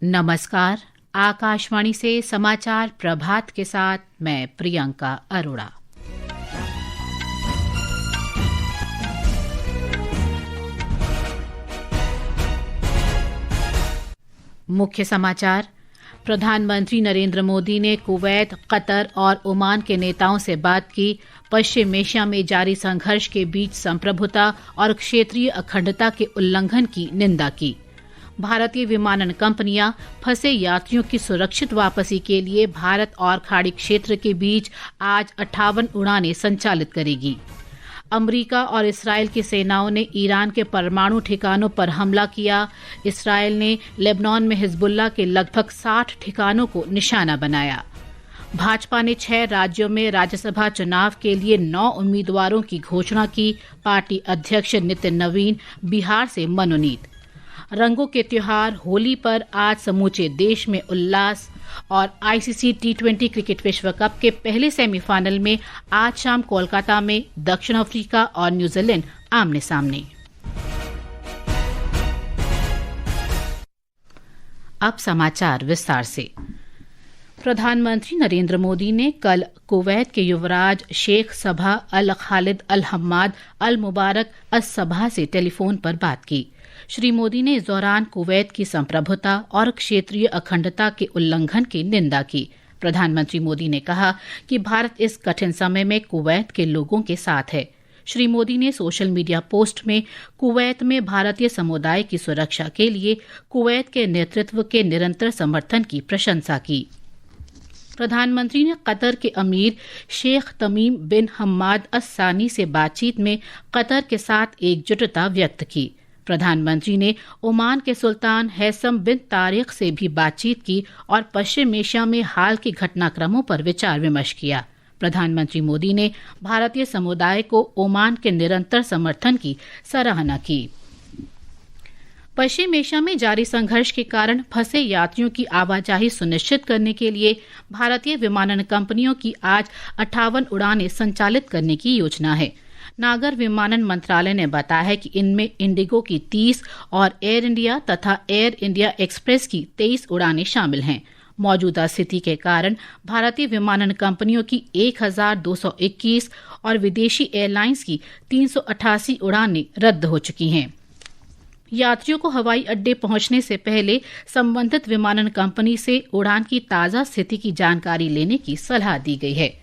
नमस्कार। आकाशवाणी से समाचार प्रभात के साथ मैं प्रियंका अरोड़ा। मुख्य समाचार। प्रधानमंत्री नरेंद्र मोदी ने कुवैत, कतर और ओमान के नेताओं से बात की। पश्चिम एशिया में जारी संघर्ष के बीच संप्रभुता और क्षेत्रीय अखंडता के उल्लंघन की निंदा की। भारतीय विमानन कंपनियां फंसे यात्रियों की सुरक्षित वापसी के लिए भारत और खाड़ी क्षेत्र के बीच आज 58 उड़ानें संचालित करेगी। अमेरिका और इस्राएल की सेनाओं ने ईरान के परमाणु ठिकानों पर हमला किया। इस्राएल ने लेबनान में हिजबुल्लाह के लगभग 60 ठिकानों को निशाना बनाया। भाजपा ने 6 राज्यों में राज्यसभा चुनाव के लिए 9 उम्मीदवारों की घोषणा की। पार्टी अध्यक्ष नितिन नवीन बिहार से मनोनीत। रंगों के त्योहार होली पर आज समूचे देश में उल्लास। और आईसीसी टी20 क्रिकेट विश्व कप के पहले सेमीफाइनल में आज शाम कोलकाता में दक्षिण अफ्रीका और न्यूजीलैंड आमने सामने। अब समाचार विस्तार से। प्रधानमंत्री नरेंद्र मोदी ने कल कुवैत के युवराज शेख सबा अल खालिद अल हम्माद अल मुबारक अस सबा से टेलीफोन पर बात की। श्री मोदी ने इस दौरान कुवैत की संप्रभुता और क्षेत्रीय अखंडता के उल्लंघन की निंदा की। प्रधानमंत्री मोदी ने कहा कि भारत इस कठिन समय में कुवैत के लोगों के साथ है। श्री मोदी ने सोशल मीडिया पोस्ट में कुवैत में भारतीय समुदाय की सुरक्षा के लिए कुवैत के नेतृत्व के निरंतर समर्थन की प्रशंसा की। प्रधानमंत्री ने कतर के अमीर शेख तमीम बिन हम्माद अस सानी से बातचीत में कतर के साथ एकजुटता व्यक्त की। प्रधानमंत्री ने ओमान के सुल्तान हैसम बिन तारिक से भी बातचीत की और पश्चिम एशिया में हाल के घटनाक्रमों पर विचार विमर्श किया। प्रधानमंत्री मोदी ने भारतीय समुदाय को ओमान के निरंतर समर्थन की सराहना की। पश्चिम एशिया में जारी संघर्ष के कारण फंसे यात्रियों की आवाजाही सुनिश्चित करने के लिए भारतीय विमानन कंपनियों की आज 58 उड़ानें संचालित करने की योजना है। नागर विमानन मंत्रालय ने बताया है कि इनमें इंडिगो की 30 और एयर इंडिया तथा एयर इंडिया एक्सप्रेस की 23 उड़ानें शामिल हैं। मौजूदा स्थिति के कारण भारतीय विमानन कंपनियों की 1221 और विदेशी एयरलाइंस की 388 उड़ानें रद्द हो चुकी हैं। यात्रियों को हवाई अड्डे पहुंचने से पहले संबंधित विमानन कंपनी से उड़ान की ताज़ा स्थिति की जानकारी लेने की सलाह दी गई है।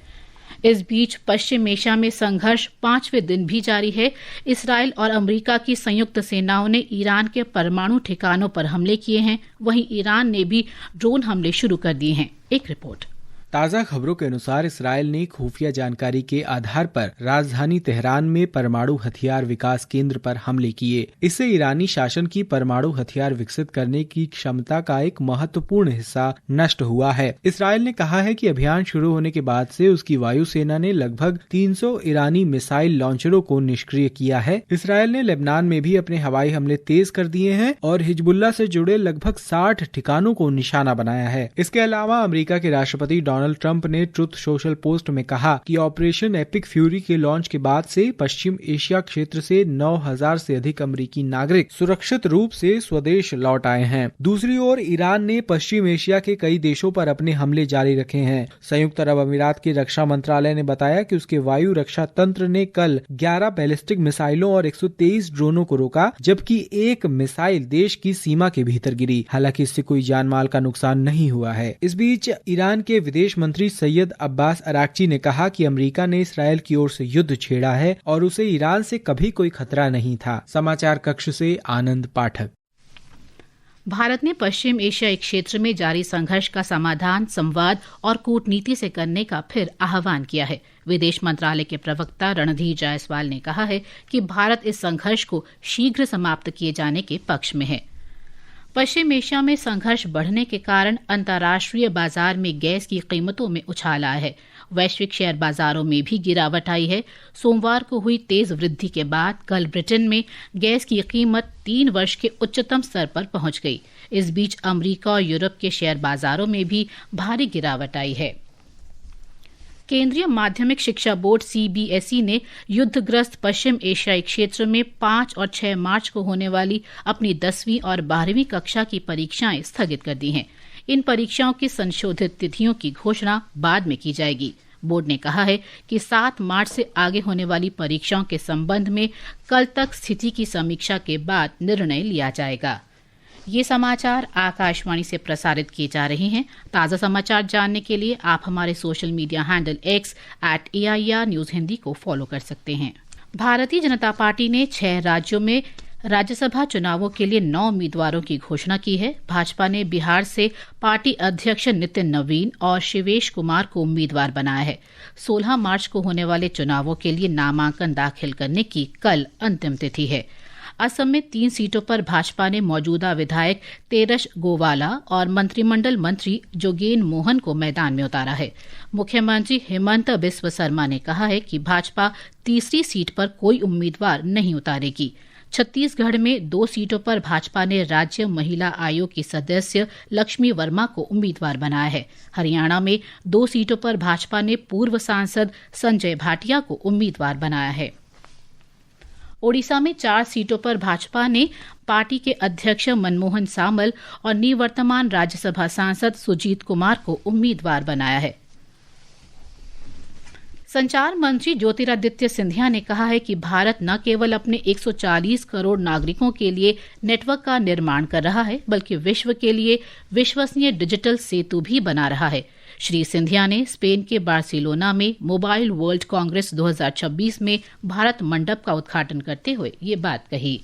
इस बीच पश्चिम एशिया में संघर्ष 5वें दिन भी जारी है। इस्राएल और अमेरिका की संयुक्त सेनाओं ने ईरान के परमाणु ठिकानों पर हमले किए हैं। वहीं ईरान ने भी ड्रोन हमले शुरू कर दिए हैं। एक रिपोर्ट। ताज़ा खबरों के अनुसार इस्राएल ने खुफिया जानकारी के आधार पर राजधानी तेहरान में परमाणु हथियार विकास केंद्र पर हमले किए। इससे ईरानी शासन की परमाणु हथियार विकसित करने की क्षमता का एक महत्वपूर्ण हिस्सा नष्ट हुआ है। इस्राएल ने कहा है कि अभियान शुरू होने के बाद से उसकी वायुसेना ने लगभग 300 ईरानी मिसाइल लॉन्चरों को निष्क्रिय किया है। इस्राएल ने लेबनान में भी अपने हवाई हमले तेज कर दिए हैं और हिजबुल्लाह से जुड़े लगभग 60 ठिकानों को निशाना बनाया है। इसके अलावा अमेरिका के राष्ट्रपति डोनाल्ड ट्रंप ने ट्रुथ सोशल पोस्ट में कहा कि ऑपरेशन एपिक फ्यूरी के लॉन्च के बाद से पश्चिम एशिया क्षेत्र से 9000 से अधिक अमेरिकी नागरिक सुरक्षित रूप से स्वदेश लौट आए हैं। दूसरी ओर ईरान ने पश्चिम एशिया के कई देशों पर अपने हमले जारी रखे हैं। संयुक्त अरब अमीरात के रक्षा मंत्रालय ने बताया कि उसके वायु रक्षा तंत्र ने कल 11 बैलिस्टिक मिसाइलों और 123 ड्रोनों को रोका, जबकि एक मिसाइल देश की सीमा के भीतर गिरी। हालांकि इससे कोई जानमाल का नुकसान नहीं हुआ है। इस बीच ईरान के विदेश मंत्री सैयद अब्बास अराक्ची ने कहा कि अमेरिका ने इस्राएल की ओर से युद्ध छेड़ा है और उसे ईरान से कभी कोई खतरा नहीं था। समाचार कक्ष से आनंद पाठक। भारत ने पश्चिम एशियाई क्षेत्र में जारी संघर्ष का समाधान संवाद और कूटनीति से करने का फिर आह्वान किया है। विदेश मंत्रालय के प्रवक्ता रणधीर जायसवाल ने कहा है कि भारत इस संघर्ष को शीघ्र समाप्त किए जाने के पक्ष में है। पश्चिम एशिया में संघर्ष बढ़ने के कारण अंतर्राष्ट्रीय बाजार में गैस की कीमतों में उछाल आया है। वैश्विक शेयर बाजारों में भी गिरावट आई है। सोमवार को हुई तेज वृद्धि के बाद कल ब्रिटेन में गैस की कीमत 3 वर्ष के उच्चतम स्तर पर पहुंच गई। इस बीच अमेरिका और यूरोप के शेयर बाजारों में भी भारी गिरावट आई है। केंद्रीय माध्यमिक शिक्षा बोर्ड CBSE ने युद्धग्रस्त पश्चिम एशियाई क्षेत्र में 5 और 6 मार्च को होने वाली अपनी 10वीं और 12वीं कक्षा की परीक्षाएं स्थगित कर दी हैं। इन परीक्षाओं की संशोधित तिथियों की घोषणा बाद में की जाएगी। बोर्ड ने कहा है कि 7 मार्च से आगे होने वाली परीक्षाओं के संबंध में कल तक स्थिति की समीक्षा के बाद निर्णय लिया जाएगा। ये समाचार आकाशवाणी से प्रसारित किए जा रहे हैं। ताज़ा समाचार जानने के लिए आप हमारे social media handle X @AIR News Hindi को फॉलो कर सकते हैं। भारतीय जनता पार्टी ने 6 राज्यों में राज्यसभा चुनावों के लिए 9 उम्मीदवारों की घोषणा की है। भाजपा ने बिहार से पार्टी अध्यक्ष नितिन नवीन और शिवेश कुमार को उम्मीदवार बनाया है। 16 मार्च को होने वाले चुनावों के लिए नामांकन दाखिल करने की कल अंतिम तिथि है। असम में 3 सीटों पर भाजपा ने मौजूदा विधायक तेरश गोवाला और मंत्रिमंडल मंत्री जोगेन मोहन को मैदान में उतारा है। मुख्यमंत्री हेमंत बिस्व शर्मा ने कहा है कि भाजपा तीसरी सीट पर कोई उम्मीदवार नहीं उतारेगी। छत्तीसगढ़ में 2 सीटों पर भाजपा ने राज्य महिला आयोग की सदस्य लक्ष्मी वर्मा को उम्मीदवार बनाया है। हरियाणा में 2 सीटों पर भाजपा ने पूर्व सांसद संजय भाटिया को उम्मीदवार बनाया है। ओडिशा में 4 सीटों पर भाजपा ने पार्टी के अध्यक्ष मनमोहन सामल और निवर्तमान राज्यसभा सांसद सुजीत कुमार को उम्मीदवार बनाया है। संचार मंत्री ज्योतिरादित्य सिंधिया ने कहा है कि भारत न केवल अपने 140 करोड़ नागरिकों के लिए नेटवर्क का निर्माण कर रहा है, बल्कि विश्व के लिए विश्वसनीय डिजिटल सेतु भी बना रहा है। श्री सिंधिया ने स्पेन के बार्सिलोना में मोबाइल वर्ल्ड कांग्रेस 2026 में भारत मंडप का उद्घाटन करते हुए ये बात कही।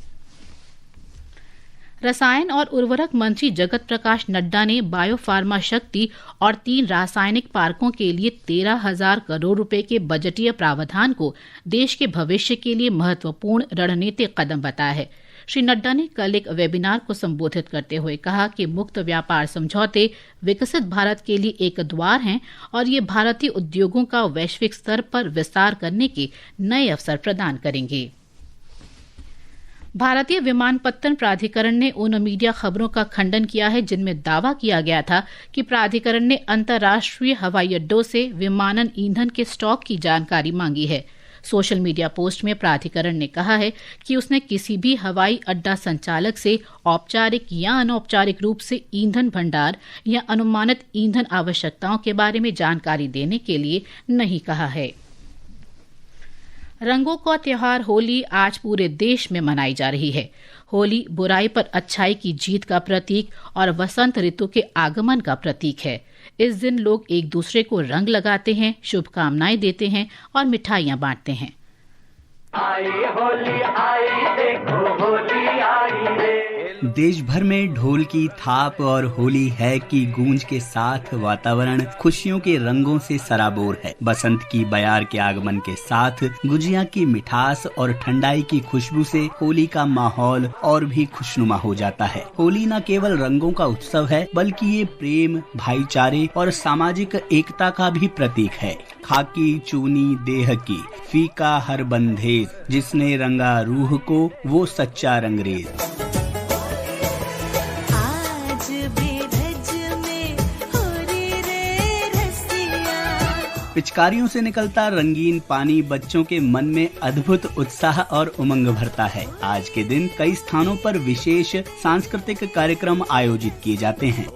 रसायन और उर्वरक मंत्री जगत प्रकाश नड्डा ने बायोफार्मा शक्ति और 3 रासायनिक पार्कों के लिए 13,000 करोड़ रुपए के बजटीय प्रावधान को देश के भविष्य के लिए महत्वपूर्ण रणनीतिक कदम बताया है। श्री नड्डा ने कल एक वेबिनार को संबोधित करते हुए कहा कि मुक्त व्यापार समझौते विकसित भारत के लिए एक द्वार हैं और ये भारतीय उद्योगों का वैश्विक स्तर पर विस्तार करने के नए अवसर प्रदान करेंगे। भारतीय विमानपत्तन प्राधिकरण ने उन मीडिया खबरों का खंडन किया है जिनमें दावा किया गया था कि प्राधिकरण ने अंतर्राष्ट्रीय हवाई अड्डों से विमानन ईंधन के स्टॉक की जानकारी मांगी है। सोशल मीडिया पोस्ट में प्राधिकरण ने कहा है कि उसने किसी भी हवाई अड्डा संचालक से औपचारिक या अनौपचारिक रूप से ईंधन भंडार या अनुमानित ईंधन आवश्यकताओं के बारे में जानकारी देने के लिए नहीं कहा है। रंगों का त्योहार होली आज पूरे देश में मनाई जा रही है। होली बुराई पर अच्छाई की जीत का प्रतीक और वसंत ऋतु के आगमन का प्रतीक है। इस दिन लोग एक दूसरे को रंग लगाते हैं, शुभकामनाएं देते हैं और मिठाइयां बांटते हैं। आई होली आई देखो होली आई रे। देश भर में ढोल की थाप और होली है की गूंज के साथ वातावरण खुशियों के रंगों से सराबोर है। बसंत की बयार के आगमन के साथ गुजिया की मिठास और ठंडाई की खुशबू से होली का माहौल और भी खुशनुमा हो जाता है। होली न केवल रंगों का उत्सव है, बल्कि ये प्रेम, भाईचारे और सामाजिक एकता का भी प्रतीक है। खाकी चूनी देह की, फीका हर बंधेज, जिसने रंगा रूह को वो सच्चा रंगरेज। पिचकारियों से निकलता रंगीन पानी बच्चों के मन में अद्भुत उत्साह और उमंग भरता है। आज के दिन कई स्थानों पर विशेष सांस्कृतिक कार्यक्रम आयोजित किए जाते हैं।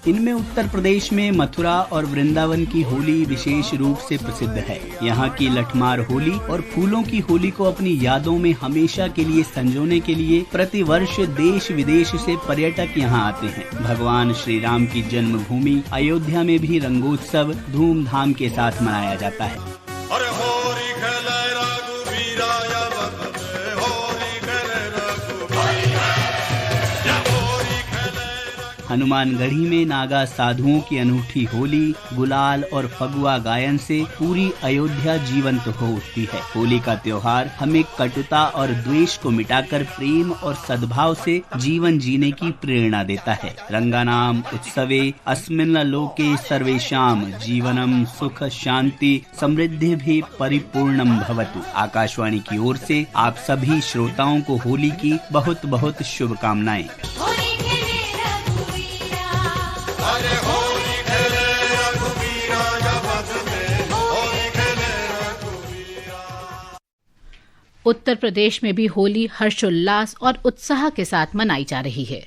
इनमें उत्तर प्रदेश में मथुरा और वृंदावन की होली विशेष रूप से प्रसिद्ध है। यहाँ की लठमार होली और फूलों की होली को अपनी यादों में हमेशा के लिए संजोने के लिए प्रतिवर्ष देश विदेश से पर्यटक यहाँ आते हैं। भगवान श्री राम की जन्मभूमि अयोध्या में भी रंगोत्सव धूमधाम के साथ मनाया जाता है। हनुमानगढ़ी में नागा साधुओं की अनूठी होली गुलाल और फगुआ गायन से पूरी अयोध्या जीवंत हो उठती है। होली का त्योहार हमें कटुता और द्वेष को मिटाकर प्रेम और सद्भाव से जीवन जीने की प्रेरणा देता है। रंगानाम उत्सवे अस्मिन् लोके सर्वेषां जीवनम सुख शांति समृद्धि भी परिपूर्णम भवतु। आकाशवाणी की ओर से आप सभी श्रोताओं को होली की बहुत बहुत शुभकामनाएं। उत्तर प्रदेश में भी होली हर्षोल्लास और उत्साह के साथ मनाई जा रही है।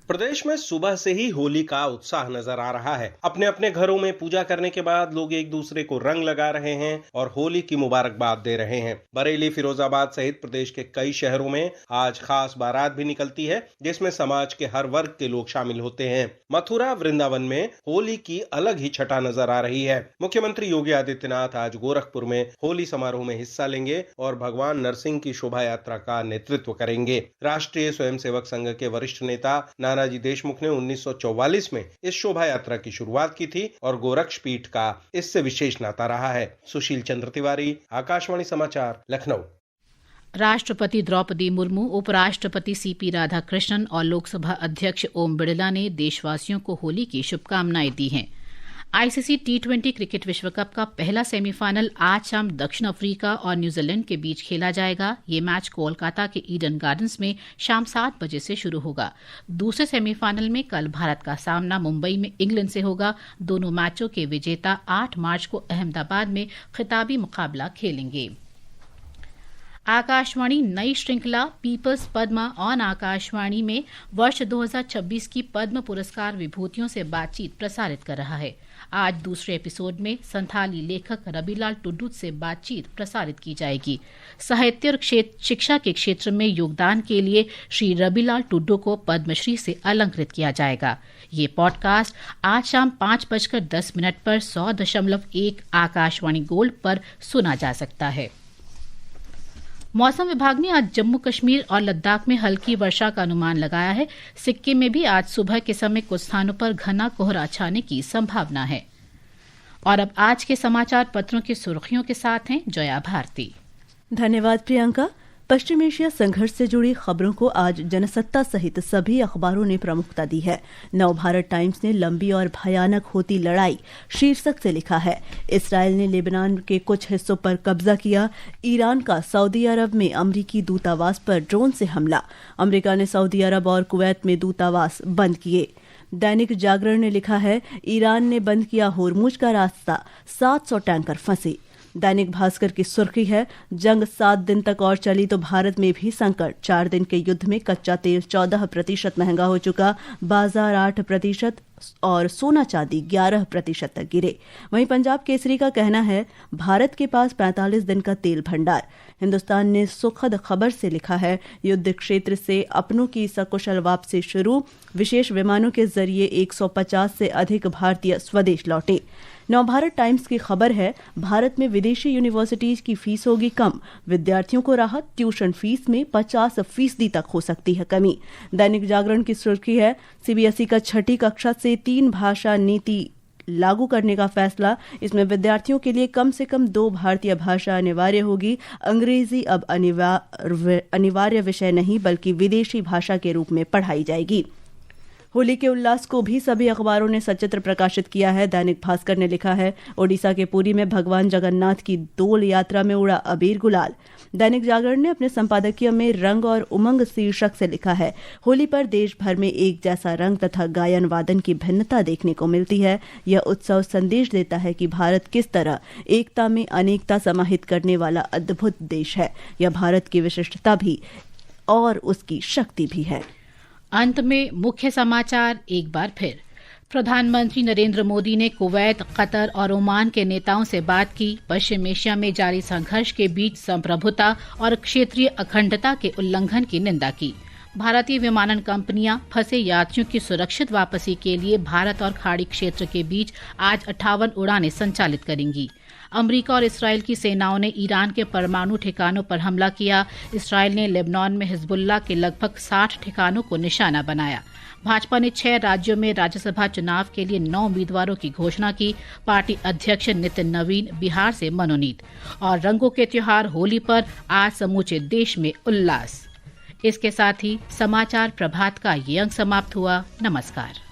प्रदेश में सुबह से ही होली का उत्साह नजर आ रहा है। अपने अपने घरों में पूजा करने के बाद लोग एक दूसरे को रंग लगा रहे हैं और होली की मुबारकबाद दे रहे हैं। बरेली, फिरोजाबाद सहित प्रदेश के कई शहरों में आज खास बारात भी निकलती है, जिसमें समाज के हर वर्ग के लोग शामिल होते हैं। मथुरा, वृंदावन में होली की अलग ही छटा नजर आ रही है। मुख्यमंत्री योगी आदित्यनाथ आज गोरखपुर में होली समारोह में हिस्सा लेंगे और भगवान नरसिंह की शोभा यात्रा का नेतृत्व करेंगे। राष्ट्रीय स्वयंसेवक संघ के वरिष्ठ नेता नानाजी देशमुख ने 1944 में इस शोभा यात्रा की शुरुआत की थी और गोरक्ष पीठ का इससे विशेष नाता रहा है। सुशील चंद्र तिवारी, आकाशवाणी समाचार, लखनऊ। राष्ट्रपति द्रौपदी मुर्मू, उपराष्ट्रपति सीपी राधाकृष्णन और लोकसभा अध्यक्ष ओम बिड़ला ने देशवासियों को होली की शुभकामनाएं दी हैं। आईसीसी T20 क्रिकेट विश्व कप का पहला सेमीफाइनल आज शाम दक्षिण अफ्रीका और न्यूजीलैंड के बीच खेला जाएगा। ये मैच कोलकाता के ईडन गार्डन्स में शाम 7 बजे से शुरू होगा। दूसरे सेमीफाइनल में कल भारत का सामना मुंबई में इंग्लैंड से होगा। दोनों मैचों के विजेता 8 मार्च को अहमदाबाद में खिताबी मुकाबला खेलेंगे। आकाशवाणी नई श्रृंखला पीपल्स पद्मा ऑन आकाशवाणी में वर्ष 2026 की पद्म पुरस्कार विभूतियों से बातचीत प्रसारित कर रहा है। आज दूसरे एपिसोड में संथाली लेखक रबिलाल टुडू से बातचीत प्रसारित की जाएगी। साहित्य और शिक्षा के क्षेत्र में योगदान के लिए श्री रबिलाल टुडू को पद्मश्री से अलंकृत किया जाएगा। ये पॉडकास्ट आज शाम 5:10 पर 100.1 आकाशवाणी गोल्ड पर सुना जा सकता है। मौसम विभाग ने आज जम्मू कश्मीर और लद्दाख में हल्की वर्षा का अनुमान लगाया है। सिक्किम में भी आज सुबह के समय कुछ स्थानों पर घना कोहरा छाने की संभावना है। और अब आज के समाचार पत्रों की सुर्खियों के साथ हैं जया भारती। धन्यवाद प्रियंका। पश्चिम एशिया संघर्ष से जुड़ी खबरों को आज जनसत्ता सहित सभी अखबारों ने प्रमुखता दी है। नवभारत टाइम्स ने लंबी और भयानक होती लड़ाई शीर्षक से लिखा है, इस्राएल ने लेबनान के कुछ हिस्सों पर कब्जा किया। ईरान का सऊदी अरब में अमरीकी दूतावास पर ड्रोन से हमला। अमरीका ने सऊदी अरब और कुवैत में दूतावास बंद किए। दैनिक जागरण ने लिखा है, ईरान ने बंद किया होर्मुज का रास्ता, 700 टैंकर फंसे। दैनिक भास्कर की सुर्खी है, जंग 7 दिन तक और चली तो भारत में भी संकट। 4 दिन के युद्ध में कच्चा तेल 14% महंगा हो चुका, बाजार 8% और सोना चांदी 11% तक गिरे। वहीं पंजाब केसरी का कहना है, भारत के पास 45 दिन का तेल भंडार। हिंदुस्तान ने सुखद खबर से लिखा है, युद्ध क्षेत्र से अपनों की सकुशल वापसी शुरू। विशेष विमानों के जरिए 150 से अधिक भारतीय स्वदेश लौटे। नवभारत टाइम्स की खबर है, भारत में विदेशी यूनिवर्सिटीज की फीस होगी कम, विद्यार्थियों को राहत, ट्यूशन फीस में 50% तक हो सकती है कमी। दैनिक जागरण की सुर्खी है, सीबीएसई का 6ठी कक्षा से 3 भाषा नीति लागू करने का फैसला। इसमें विद्यार्थियों के लिए कम से कम 2 भारतीय भाषा अनिवार्य होगी। अंग्रेजी अब अनिवार्य विषय नहीं बल्कि विदेशी भाषा के रूप में पढ़ाई जाएगी। होली के उल्लास को भी सभी अखबारों ने सचित्र प्रकाशित किया है। दैनिक भास्कर ने लिखा है, ओडिशा के पुरी में भगवान जगन्नाथ की डोल यात्रा में उड़ा अबीर गुलाल। दैनिक जागरण ने अपने संपादकीय में रंग और उमंग शीर्षक से लिखा है, होली पर देश भर में एक जैसा रंग तथा गायन वादन की भिन्नता देखने को मिलती है। यह उत्सव संदेश देता है कि भारत किस तरह एकता में अनेकता समाहित करने वाला अद्भुत देश है। यह भारत की विशिष्टता भी और उसकी शक्ति भी है। अंत में मुख्य समाचार एक बार फिर। प्रधानमंत्री नरेंद्र मोदी ने कुवैत, कतर और ओमान के नेताओं से बात की। पश्चिम एशिया में जारी संघर्ष के बीच संप्रभुता और क्षेत्रीय अखंडता के उल्लंघन की निंदा की। भारतीय विमानन कंपनियां फंसे यात्रियों की सुरक्षित वापसी के लिए भारत और खाड़ी क्षेत्र के बीच आज 58 उड़ानें संचालित करेंगी। अमेरिका और इसराइल की सेनाओं ने ईरान के परमाणु ठिकानों पर हमला किया। इसराइल ने लेबनान में हिजबुल्लाह के लगभग 60 ठिकानों को निशाना बनाया। भाजपा ने 6 राज्यों में राज्यसभा चुनाव के लिए 9 उम्मीदवारों की घोषणा की। पार्टी अध्यक्ष नितिन नवीन बिहार से मनोनीत। और रंगों के त्योहार होली पर आज समूचे देश में उल्लास। इसके साथ ही समाचार प्रभात का ये अंक समाप्त हुआ। नमस्कार।